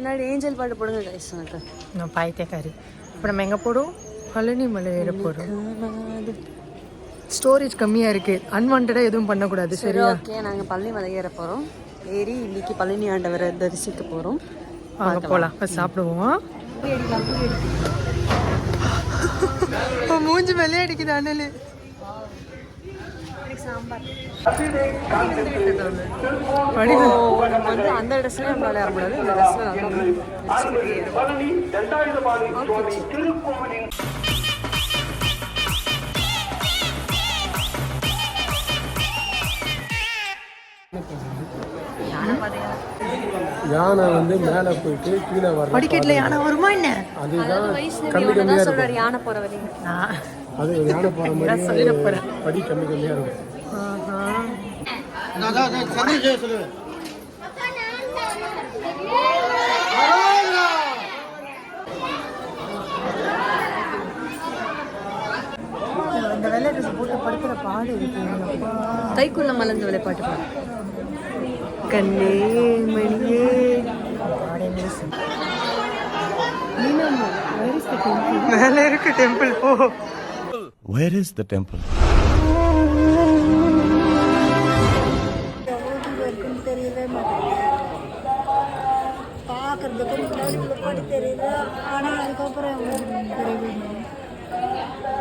முன்னாடி ஏஞ்சல் பாட்டு போடுங்க கைஸ். நான் பாய்த்தேக்காரி. இப்போ நம்ம எங்கே போடும்? பழனி மலை ஏற போகிறோம். ஸ்டோரேஜ் கம்மியாக இருக்குது, அன்வான்டாக எதுவும் பண்ணக்கூடாது. சரி, ஓகே. நாங்கள் பழனி மலை ஏற போகிறோம். ஏறி இன்னைக்கு பழனி ஆண்டவரை தரிசிக்க போகிறோம். அங்கே போகலாம், இப்போ சாப்பிடுவோம். இப்போ மூஞ்சி மேலே அடிக்குது அண்ணல். அந்த ட்ரெஸ்ல நம்மளால ஏற முடியாது. இந்த ட்ரெஸ்ல யானை வந்து மேல போயிட்டு கீழே வர படிக்கட்டுல யானை வருமா என்ன? அதுதான் கம்மி கம்மியா இருக்கும். யானை போற வழி அது யானை போற மாதிரி சொல்லிட போறேன். படி கம்மி கம்மியா இருக்கும். இந்த வெள்ளை ட்ரெஸ் போட்டு படுக்கிற பாடு இருக்கு. கைக்குள்ள மலர்ந்து விளையாட்டு பாடு. கண்ணே மணியே மேலே இருக்கு டெம்பிள். போ. Where is the temple?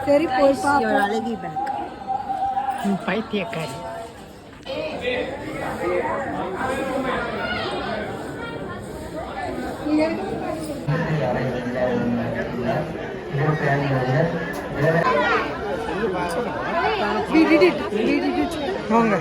சரி போய் அழகி பேக். பைத்தியக்காரி. வாங்க.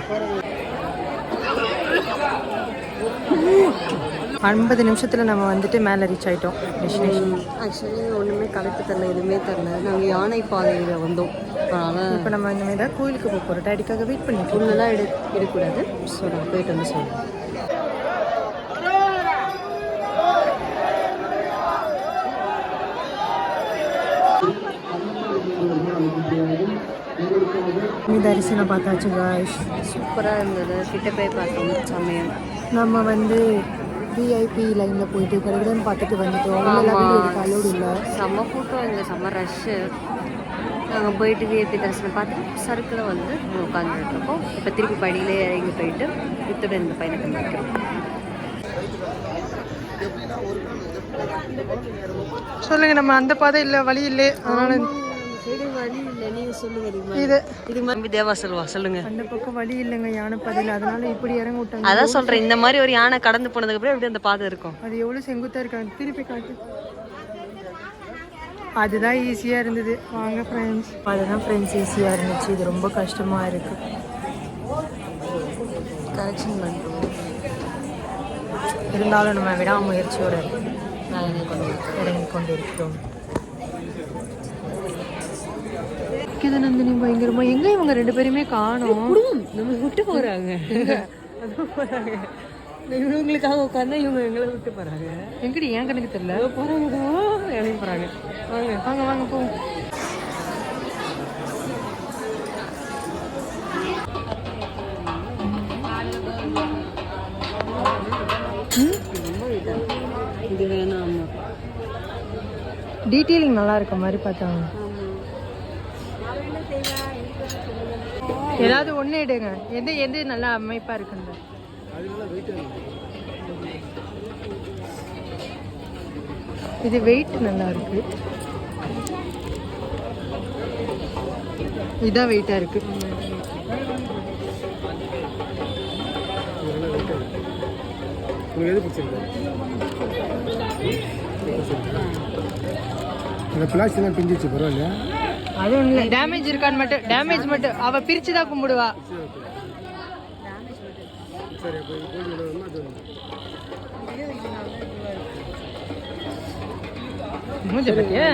50 நிமிஷத்துல நம்ம வந்துட்டு மேலே ரீச் ஆயிட்டோம் டெஸ்டினேஷன். ஆக்சுவலி ஒன்றுமே கரெக்டு தரல, எதுவுமே தரல. நாங்கள் யானை பாதையில் வந்தோம். அதனால் இப்போ நம்ம இந்த மாதிரி தான் கோயிலுக்கு போக போகிறோம். டேடிக்காக வெயிட் பண்ணிட்டு ஒன்றுலாம் எடுக்கக்கூடாது. ஸோ நாங்கள் போயிட்டு வந்து சொல்லுவோம். தரிசனம் பார்த்தாச்சு காய்ஸ். சூப்பராக இருந்தது. கிட்ட போய் பார்த்தோம். சமயம் நம்ம வந்து விஐபி லைனில் போயிட்டு கடைக்கடன் பார்த்துட்டு வந்துட்டோம். அலோடு இல்லை. செம்ம கூட்டம், இங்கே செம்ம ரஷ்ஷு. நாங்கள் போயிட்டு விஐபி தரிசனம் பார்த்துட்டு சருக்கில் வந்து உட்காந்துருக்கோம். இப்போ திருப்பி படியிலே இறங்கி போயிட்டு இத்துடன் இந்த பயணத்தை முடிக்கிறோம். சொல்லுங்க. நம்ம அந்த பாதை இல்லை, வழி இல்லை. அதனால வழி இல்லை. நீங்கள் சொல்லுங்க. இது மாதிரி தேவா செல்வா சொல்லுங்க. அந்த பக்கம் வழி இல்லைங்க யானை பாதையில். அதனால இப்படி இறங்க விட்டாங்க. அதான் சொல்கிறேன், இந்த மாதிரி ஒரு யானை கடந்து போனதுக்கு அப்புறம் எப்படி அந்த பாதை இருக்கும்? அது எவ்வளோ செங்குத்தாக இருக்காங்க. திருப்பி காட்டு. அதுதான் ஈஸியாக இருந்தது. வாங்க ஃப்ரெண்ட்ஸ். அதுதான் ஃப்ரெண்ட்ஸ் ஈஸியாக இருந்துச்சு. இது ரொம்ப கஷ்டமாக இருக்குது. கரெக்ஷன் பண்ணுறோம். இருந்தாலும் நம்ம விடாமுயற்சியோடு இறங்கி கொண்டு இருக்கிறோம். நந்தினி பயங்கரமா எங்க இவங்க 2 பேருமே காணோம். நம்ம விட்டு போறாங்க. இவங்களுக்காக உட்காந்தா இவங்க எங்களை விட்டு போறாங்க. எங்கடி ஏன் கணக்கு தெரியல. போறாங்க, இறங்கி போறாங்க. வாங்க வாங்க வாங்க போ. இது வேணாம். டீட்டெயிலிங் நல்லா இருக்க மாதிரி பார்த்தாங்க. ஏதாவது ஒன்று எடுங்க. எது நல்லா அமைப்பாக இருக்குங்க. இது வெயிட் நல்லா இருக்கு. இதான் வெயிட்டாக இருக்கு. பிளாஸ்டிக்லாம் பிஞ்சிச்சு பரவாயில்லையா? அது ஒன்றும் இல்லை. டேமேஜ் இருக்கான்னு மட்டும். டேமேஜ் மட்டும் அவள் பிரித்து தான் கும்பிடுவா. மூஞ்ச பத்தியா?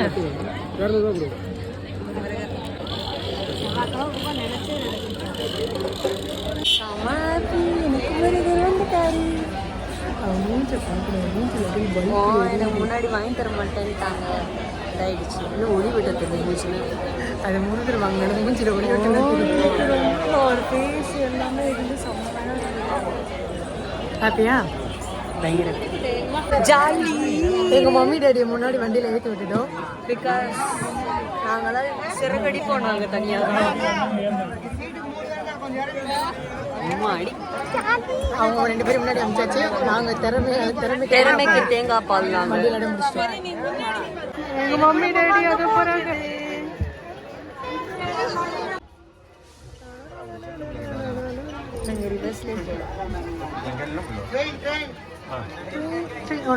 முன்னாடி வாங்கி தர மாட்டேன்ட்டாங்க. இதாயிடுச்சு. இன்னும் ஒளி விட்டது மூஞ்சில். அது முழுதுருவாங்க. மூஞ்சில் ஒளி விட்டு ஒரு பேஸ் எல்லாமே இருந்து செம்மையாக. ஹாப்பியா? பயங்கர ஜாலி. எங்கள் மம்மி டேடியை முன்னாடி வண்டியில் ஏற்றி விட்டுட்டோம். பிகாஸ் நாங்களாம் சிறகடி போனாங்க தனியாக. அடி அவங்க 2 பேரும் முன்னாடி அனுப்பிச்சாச்சு. நாங்கள் திறமைக்கு தேங்காய் பால் நாங்கள் வண்டியில் இடம் முடிச்சிட்டோம். எங்கள் மம்மி டேடி அதை போகிறாங்க. நாங்கள் ரிவர்ஸ்லேயே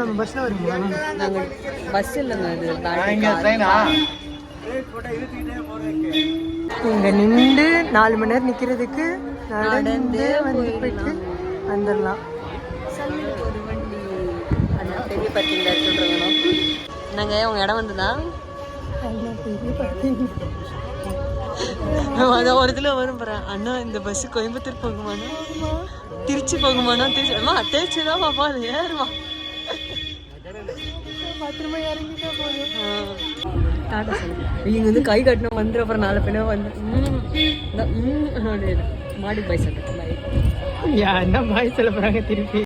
நம்ம பஸ்ஸில் வருமா? நாங்கள் பஸ் இல்லைங்க இது இங்கே நின்று 4 மணி நேரம் நிற்கிறதுக்கு நடந்து வந்து போயிட்டு வந்துடலாம். ஒரு வண்டி அதான் பெரிய பார்க்கிங் சொல்கிறோம். நாங்கள் உங்கள் இடம் வந்து தான் அதான் ஒரு இதில் வரும் போகிறேன். அண்ணா இந்த பஸ்ஸு கோயம்புத்தூர் போகுமாண்ணா, திருச்சி போகுமாண்ணா, திருச்சி தான் பாப்பா அது ஏறுமா. பத்திரமா இறங்கிட்டா போதும். டாட்டா சொல்லு. இங்கே வந்து கை கட்டணும் வந்துடும். அப்புறம் 4 பேனா வந்து மாடி பாய் சொல்லிட்டு என்ன பாய் சொல்ல போகிறாங்க திருப்பி.